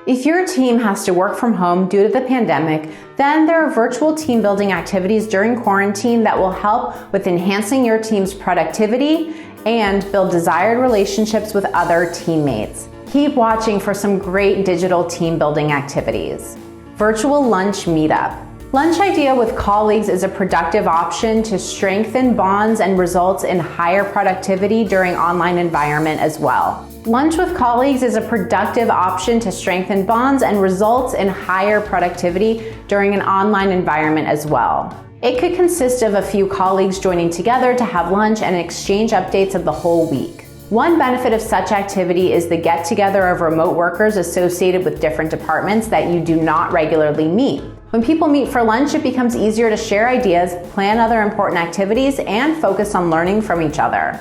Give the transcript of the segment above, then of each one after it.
If your team has to work from home due to the pandemic, then there are virtual team building activities during quarantine that will help with enhancing your team's productivity and build desired relationships with other teammates. Keep watching for some great digital team building activities. Virtual lunch meetup. Lunch idea with colleagues is a productive option to strengthen bonds and results in higher productivity during online environment as well. Lunch with colleagues is a productive option to strengthen bonds and results in higher productivity during an online environment as well. It could consist of a few colleagues joining together to have lunch and exchange updates of the whole week. One benefit of such activity is the get-together of remote workers associated with different departments that you do not regularly meet. When people meet for lunch, it becomes easier to share ideas, plan other important activities, and focus on learning from each other.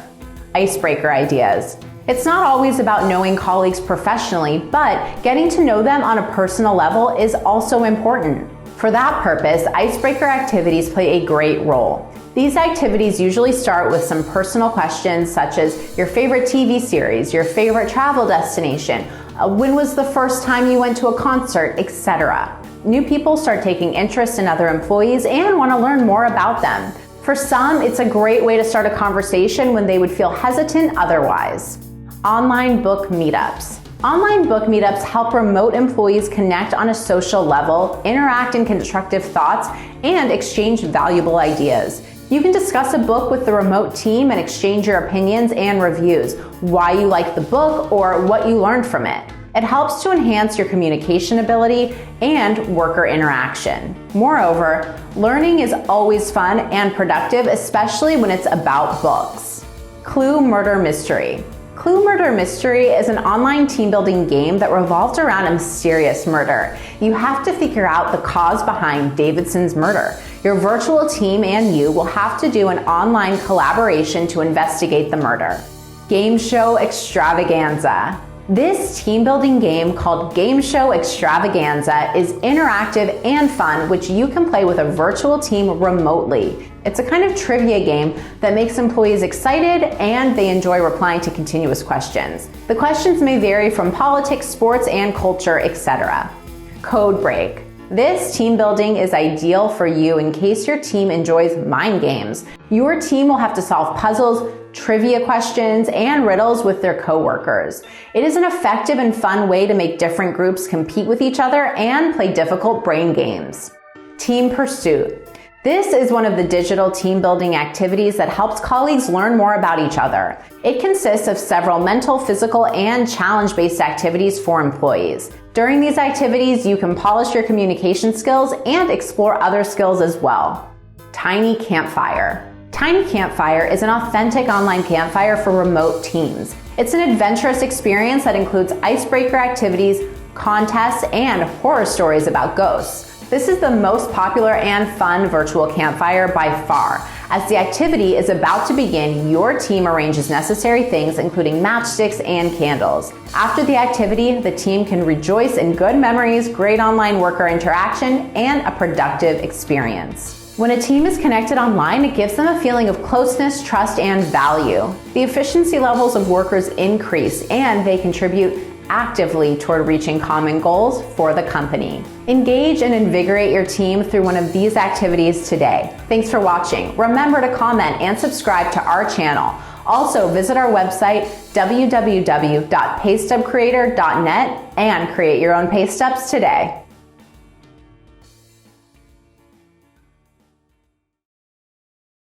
Icebreaker ideas. It's not always about knowing colleagues professionally, but getting to know them on a personal level is also important. For that purpose, icebreaker activities play a great role. These activities usually start with some personal questions such as your favorite TV series, your favorite travel destination, when was the first time you went to a concert, etc. New people start taking interest in other employees and want to learn more about them. For some, it's a great way to start a conversation when they would feel hesitant otherwise. Online book meetups. Online book meetups help remote employees connect on a social level, interact in constructive thoughts, and exchange valuable ideas. You can discuss a book with the remote team and exchange your opinions and reviews, why you like the book or what you learned from it. It helps to enhance your communication ability and worker interaction. Moreover, learning is always fun and productive, especially when it's about books. Clue Murder Mystery. Clue Murder Mystery is an online team-building game that revolves around a mysterious murder. You have to figure out the cause behind Davidson's murder. Your virtual team and you will have to do an online collaboration to investigate the murder. Game Show Extravaganza. This team-building game called Game Show Extravaganza is interactive and fun, which you can play with a virtual team remotely. It's a kind of trivia game that makes employees excited and they enjoy replying to continuous questions. The questions may vary from politics, sports, and culture, etc. Code Break. This team building is ideal for you in case your team enjoys mind games. Your team will have to solve puzzles, trivia questions, and riddles with their coworkers. It is an effective and fun way to make different groups compete with each other and play difficult brain games. Team Pursuit. This is one of the digital team building activities that helps colleagues learn more about each other. It consists of several mental, physical, and challenge-based activities for employees. During these activities, you can polish your communication skills and explore other skills as well. Tiny Campfire. Tiny Campfire is an authentic online campfire for remote teams. It's an adventurous experience that includes icebreaker activities, contests, and horror stories about ghosts. This is the most popular and fun virtual campfire by far. As the activity is about to begin, your team arranges necessary things, including matchsticks and candles. After the activity, the team can rejoice in good memories, great online worker interaction, and a productive experience. When a team is connected online, it gives them a feeling of closeness, trust, and value. The efficiency levels of workers increase, and they contribute actively toward reaching common goals for the company. Engage and invigorate your team through one of these activities today. Thanks for watching. Remember to comment and subscribe to our channel. Also, visit our website, www.paystubcreator.net, and create your own pay stubs today.